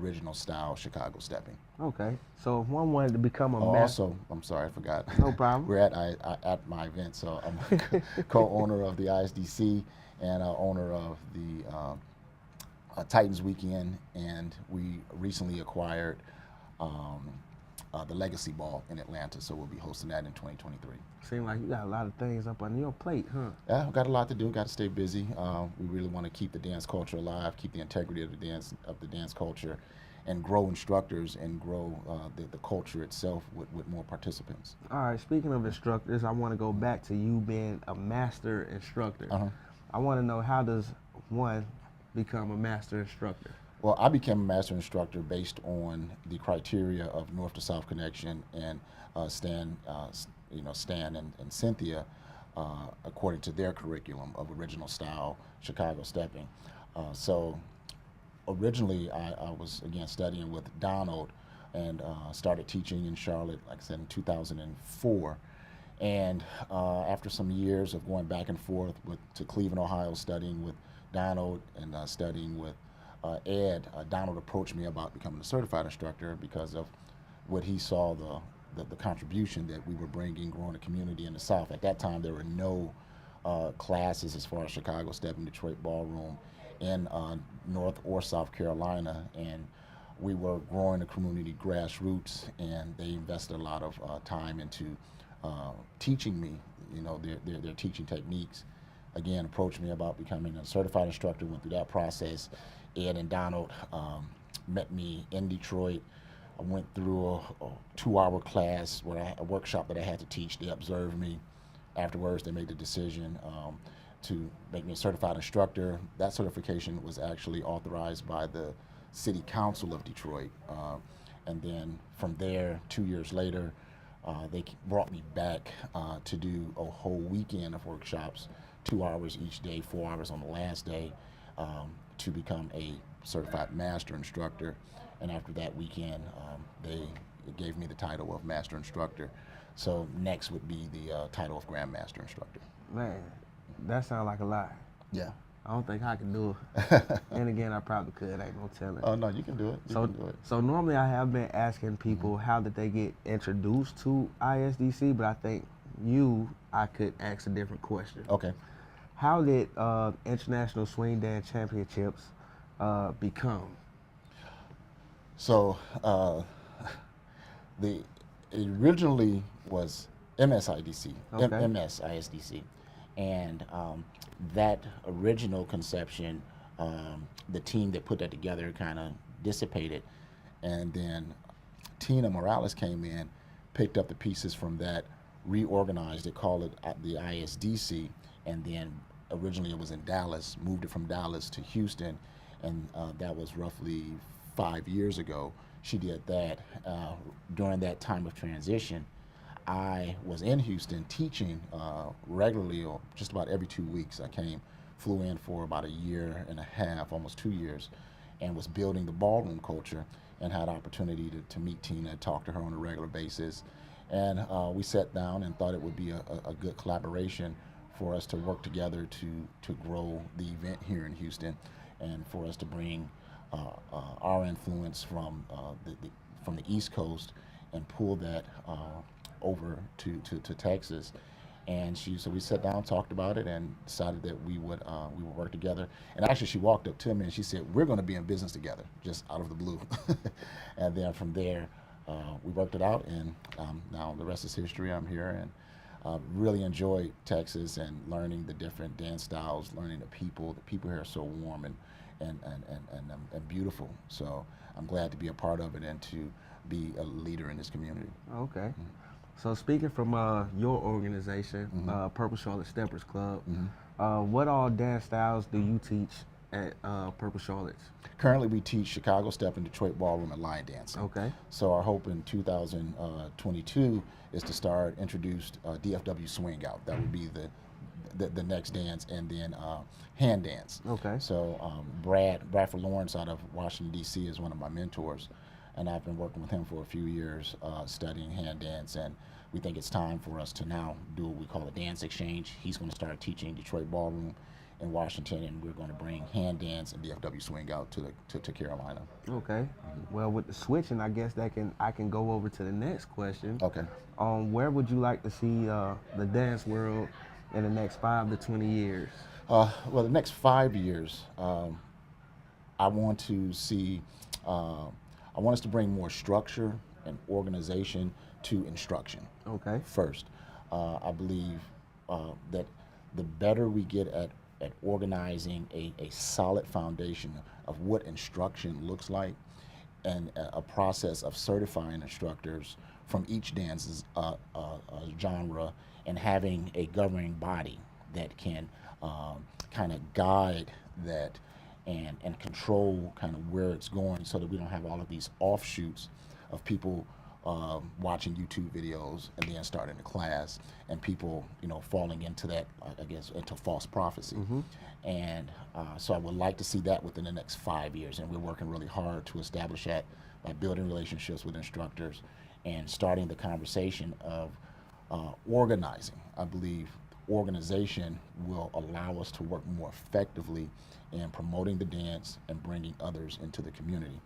original style Chicago stepping. Okay, so if one wanted to become a Also, I'm sorry, I forgot. No problem. We're at my event, so I'm co-owner of the ISDC and owner of the Titans Weekend, and we recently acquired the Legacy Ball in Atlanta, so we'll be hosting that in 2023. Seems like you got a lot of things up on your plate, huh? Yeah, I've got a lot to do. Got to stay busy. We really want to keep the dance culture alive, keep the integrity of the dance culture, and grow instructors and grow the culture itself with more participants. All right. Speaking of instructors, I want to go back to you being a master instructor. I want to know, how does one become a master instructor? Well, I became a master instructor based on the criteria of North to South Connection and Stan and Cynthia, according to their curriculum of original style Chicago stepping. So originally, I was again studying with Donald and started teaching in Charlotte, like I said, in 2004. And after some years of going back and forth to Cleveland, Ohio, studying with Donald and studying with Ed, Donald approached me about becoming a certified instructor because of what he saw the contribution that we were bringing, growing a community in the South. At that time, there were no classes as far as Chicago Steppin, Detroit Ballroom in North or South Carolina, and we were growing the community grassroots, and they invested a lot of time into teaching me, their teaching techniques. Again, approached me about becoming a certified instructor, went through that process. Ed and Donald met me in Detroit. I went through a 2-hour class, a workshop that I had to teach. They observed me. Afterwards, they made the decision to make me a certified instructor. That certification was actually authorized by the City Council of Detroit. And then from there, 2 years later, they brought me back to do a whole weekend of workshops, 2 hours each day, 4 hours on the last day, to become a certified master instructor. And after that weekend, they gave me the title of master instructor. So next would be the title of Grand Master Instructor. Man, that sounds like a lot. Yeah. I don't think I can do it. And again, I probably could, ain't no telling. Oh, no, you can do it. You can do it. So normally I have been asking people how did they get introduced to ISDC, but I think I could ask a different question. Okay. How did International Swing Dance Championships become? So it originally was MSIDC, Okay. MSISDC, and that original conception, the team that put that together kind of dissipated, and then Tina Morales came in, picked up the pieces from that, reorganized it, called it the ISDC, and then originally it was in Dallas, moved it from Dallas to Houston, and that was roughly 5 years ago. She did that. During that time of transition, I was in Houston teaching regularly, or just about every 2 weeks. I flew in for about a year and a half, almost 2 years, and was building the ballroom culture, and had opportunity to meet Tina, talk to her on a regular basis. And we sat down and thought it would be a good collaboration for us to work together to grow the event here in Houston, and for us to bring our influence from the East Coast and pull that over to Texas. And so we sat down, talked about it, and decided that we would work together. And actually, she walked up to me and she said, "We're going to be in business together," just out of the blue. And then from there, we worked it out, and now the rest is history. I'm here, and really enjoyed Texas and learning the different dance styles, learning the people. The people here are so warm and beautiful. So I'm glad to be a part of it and to be a leader in this community. Okay. Mm-hmm. So speaking from your organization, Purple Charlotte Steppers Club, what all dance styles do you teach at Purple Charlotte's? Currently, we teach Chicago Steppin, Detroit Ballroom, and line dancing. Okay. So our hope in 2022 is to introduce DFW swing out. That would be the next dance, and then hand dance. Okay. So Bradford Lawrence out of Washington, D.C. is one of my mentors, and I've been working with him for a few years studying hand dance, and we think it's time for us to now do what we call a dance exchange. He's going to start teaching Detroit Ballroom, in Washington, and we're going to bring hand dance and DFW swing out to Carolina. Okay. Well, with the switching, I guess I can go over to the next question. Okay. Where would you like to see the dance world in the next 5 to 20 years? Well, the next 5 years, I want to see, I want us to bring more structure and organization to instruction. Okay. First, I believe that the better we get at organizing a solid foundation of what instruction looks like, and a process of certifying instructors from each dance genre, and having a governing body that can kind of guide that and control kind of where it's going, so that we don't have all of these offshoots of people watching YouTube videos and then starting a class, and people, falling into that, I guess, into false prophecy. Mm-hmm. And so I would like to see that within the next 5 years, and we're working really hard to establish that by building relationships with instructors and starting the conversation of organizing. I believe organization will allow us to work more effectively in promoting the dance and bringing others into the community.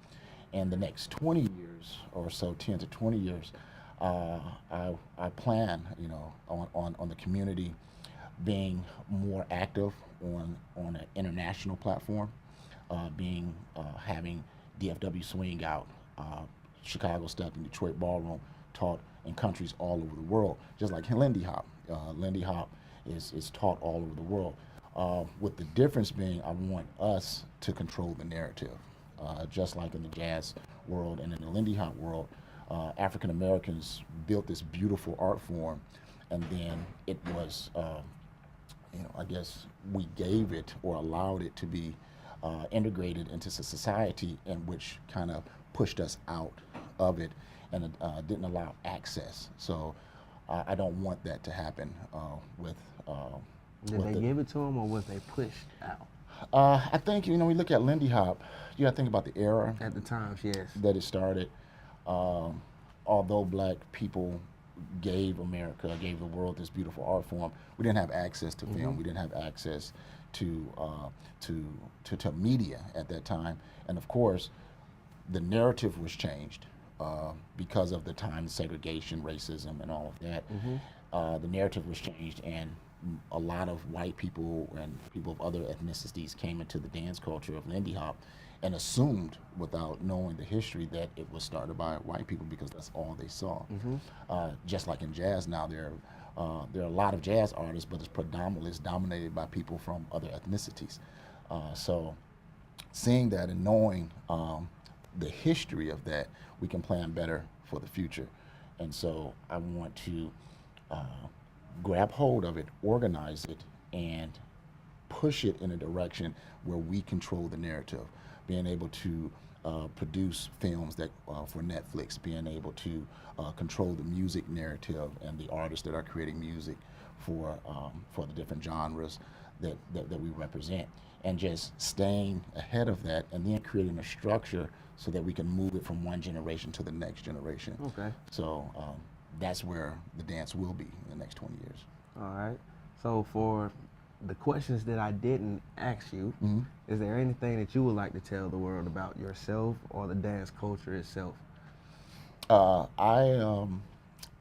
In the next 20 years or so, 10 to 20 years, I plan, on the community being more active on an international platform, having DFW swing out, Chicago Steppin, Detroit Ballroom taught in countries all over the world, just like Lindy Hop. Lindy Hop is taught all over the world. With the difference being, I want us to control the narrative. Just like in the jazz world and in the Lindy Hop world, African Americans built this beautiful art form, and then it was, I guess we gave it or allowed it to be integrated into society, in which kind of pushed us out of it and didn't allow access. So I don't want that to happen with. Did they give it to them, or was they pushed out? I think, we look at Lindy Hop, you got to think about the era. At the time, yes. That it started. Although black people gave the world this beautiful art form, we didn't have access to film. We didn't have access to media at that time. And of course, the narrative was changed because of the time, segregation, racism, and all of that. The narrative was changed, and a lot of white people and people of other ethnicities came into the dance culture of Lindy Hop and assumed, without knowing the history, that it was started by white people because that's all they saw. Just like in jazz now, there are a lot of jazz artists, but it's dominated by people from other ethnicities. So seeing that and knowing the history of that, we can plan better for the future. And so I want to grab hold of it, organize it, and push it in a direction where we control the narrative. Being able to produce films that for Netflix, being able to control the music narrative and the artists that are creating music for the different genres that we represent, and just staying ahead of that, and then creating a structure so that we can move it from one generation to the next generation. Okay. So that's where the dance will be in the next 20 years. All right. So for the questions that I didn't ask you, is there anything that you would like to tell the world about yourself or the dance culture itself? Me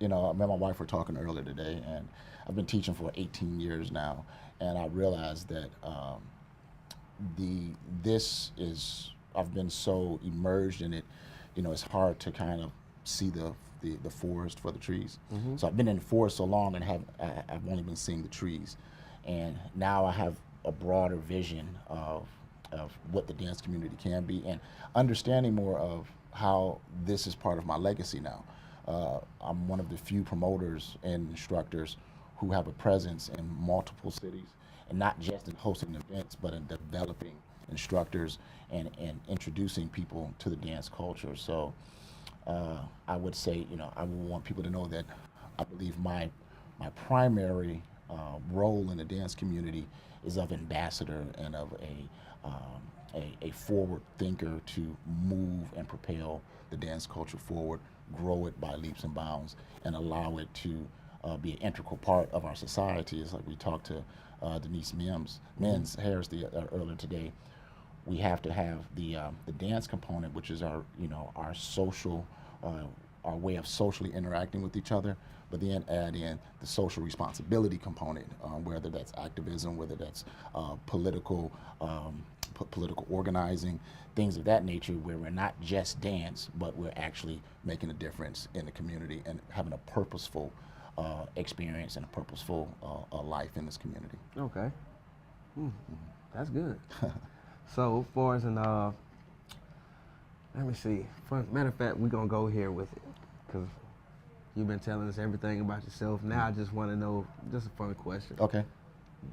and my wife were talking earlier today, and I've been teaching for 18 years now, and I realized that I've been so immersed in it, it's hard to kind of see the forest for the trees. So I've been in the forest so long, and I've only been seeing the trees. And now I have a broader vision of what the dance community can be, and understanding more of how this is part of my legacy now. I'm one of the few promoters and instructors who have a presence in multiple cities, and not just in hosting events, but in developing instructors and introducing people to the dance culture. So I would say, I would want people to know that I believe my primary role in the dance community is of ambassador and of a forward thinker to move and propel the dance culture forward, grow it by leaps and bounds, and allow it to be an integral part of our society. It's like we talked to Denise Men's Harris earlier today, we have to have the dance component, which is our our social, our way of socially interacting with each other, but then add in the social responsibility component, whether that's activism, whether that's political political organizing, things of that nature, where we're not just dance, but we're actually making a difference in the community and having a purposeful experience and a purposeful life in this community. Okay. That's good. So far as let me see. Matter of fact, we're gonna go here with it, because you've been telling us everything about yourself. Now I just want to know, just a fun question. Okay.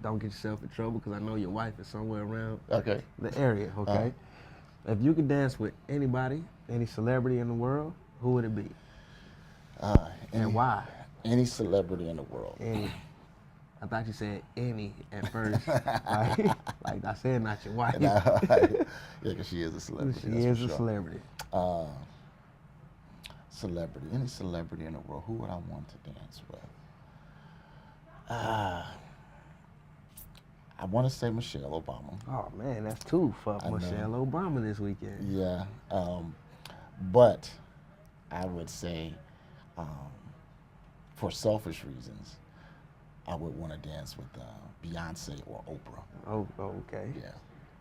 Don't get yourself in trouble, because I know your wife is somewhere around Okay. the area. Okay. If you could dance with anybody, any celebrity in the world, who would it be? And why? Any celebrity in the world. Any. I thought you said any at first. like I said, not your wife. Yeah, because she is a celebrity. She is a celebrity. Celebrity. Any celebrity in the world. Who would I want to dance with? I want to say Michelle Obama. Oh man, that's two for Michelle Obama this weekend. Yeah, but I would say, for selfish reasons, I would want to dance with Beyonce or Oprah. Oh, okay. Yeah.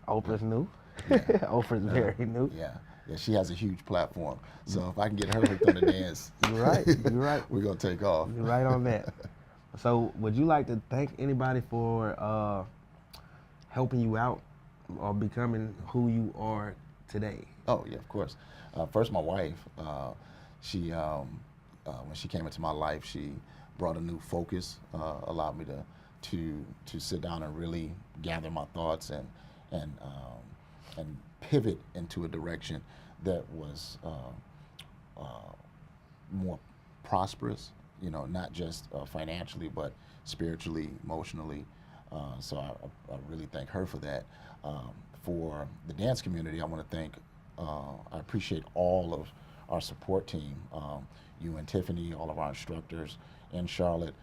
Oprah's new. Yeah. Oprah's very new. Yeah. Yeah, she has a huge platform. So if I can get her hooked on the dance, You're right. You're right. we're gonna take off. You're right on that. So, would you like to thank anybody for helping you out or becoming who you are today? Oh yeah, of course. First, my wife. She when she came into my life, she brought a new focus, allowed me to sit down and really gather my thoughts and pivot into a direction that was more prosperous, not just financially, but spiritually, emotionally. So I really thank her for that. For the dance community, I want to thank, I appreciate all of our support team, you and Tiffany, all of our instructors in Charlotte,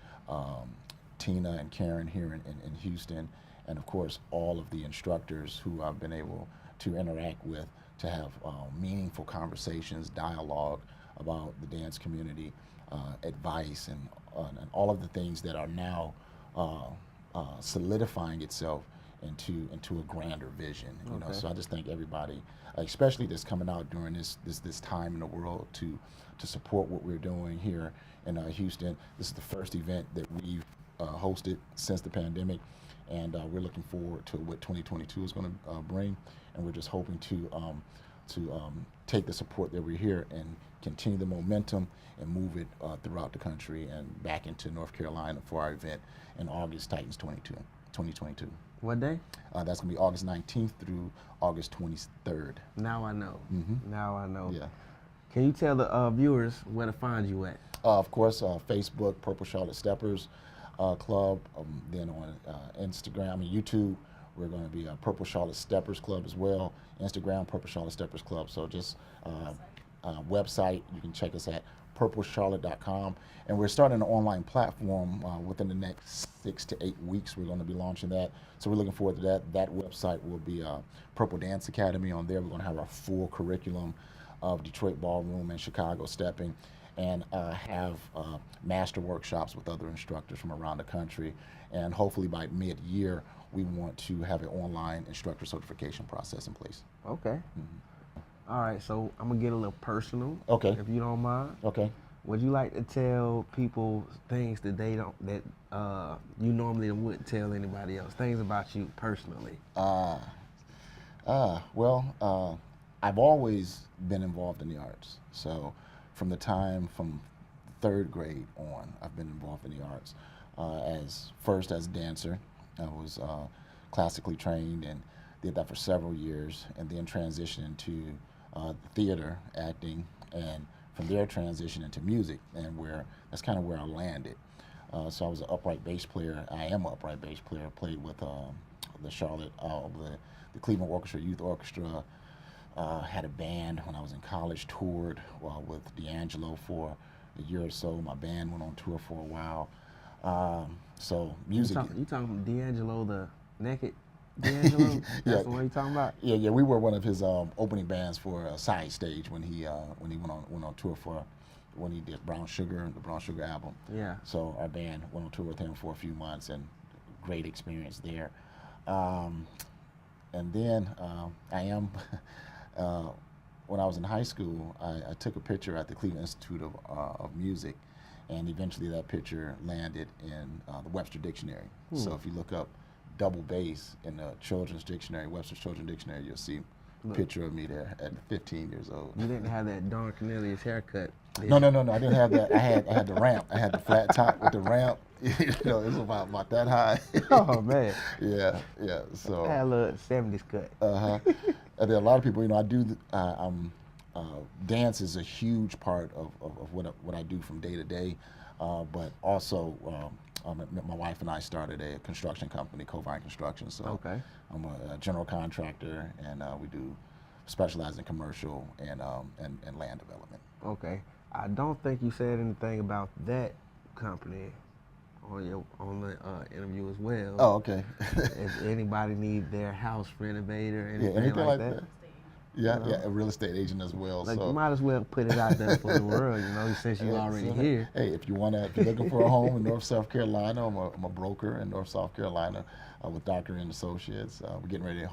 Tina and Karen here in Houston, and of course all of the instructors who I've been able to interact with to have meaningful conversations, dialogue about the dance community, advice, and all of the things that are now solidifying itself into a grander vision. So I just thank everybody, especially that's coming out during this time in the world to support what we're doing here in Houston. This is the first event that we've hosted since the pandemic, and we're looking forward to what 2022 is going to bring, and we're just hoping to take the support that we're here and continue the momentum and move it throughout the country and back into North Carolina for our event in August, Titans 2022. What day? That's going to be August 19th through August 23rd. Now I know. Mm-hmm. Now I know. Yeah. Can you tell the viewers where to find you at? Of course, Facebook, Purple Charlotte Steppers Club. Then on Instagram and YouTube, we're going to be Purple Charlotte Steppers Club as well. Instagram, Purple Charlotte Steppers Club. So just website, you can check us at purplecharlotte.com. And we're starting an online platform within the next 6 to 8 weeks. We're going to be launching that. So we're looking forward to that. That website will be Purple Dance Academy. On there, we're going to have our full curriculum of Detroit Ballroom and Chicago Stepping, and have master workshops with other instructors from around the country. And hopefully by mid-year, we want to have an online instructor certification process in place. Okay. Mm-hmm. All right, so I'm going to get a little personal. Okay. If you don't mind. Okay. Would you like to tell people things that they don't, that you normally wouldn't tell anybody else? Things about you personally? Well, I've always been involved in the arts. So from third grade on, I've been involved in the arts. First as a dancer, I was classically trained and did that for several years, and then transitioned into theater, acting, and from there transitioned into music, and that's kind of where I landed. So I was an upright bass player. I am an upright bass player. I played with the Charlotte, the Cleveland Orchestra, Youth Orchestra. Had a band when I was in college, toured with D'Angelo for a year or so. My band went on tour for a while. So You music. talking D'Angelo, the naked D'Angelo? That's Yeah. the one you talking about? Yeah, we were one of his opening bands for a side stage when he went on tour for when he did the Brown Sugar album. Yeah. So our band went on tour with him for a few months, and great experience there. And then when I was in high school, I took a picture at the Cleveland Institute of Music, and eventually that picture landed in the Webster Dictionary. So if you look up double bass in the Children's Dictionary, Webster's Children's Dictionary, you'll see a picture of me there at 15 years old. You didn't have that Don Cornelius haircut. No, I didn't have that. I had the ramp. I had the flat top with the ramp. It was about that high. Oh man. Yeah. So. I had a little 70s cut. And there are a lot of people. I do. Dance is a huge part of what I do from day to day. But also, my wife and I started a construction company, Covine Construction. So Okay. I'm a general contractor, and we do specialize in commercial and land development. Okay. I don't think you said anything about that company on the interview as well. Oh, okay. If anybody need their house renovated or anything, anything like that. that. Yeah, a real estate agent as well. Like so you might as well put it out there for the world, since you're already here. Hey, if you're looking for a home in North South Carolina, I'm a broker in North South Carolina with Dr. and Associates. We're getting ready to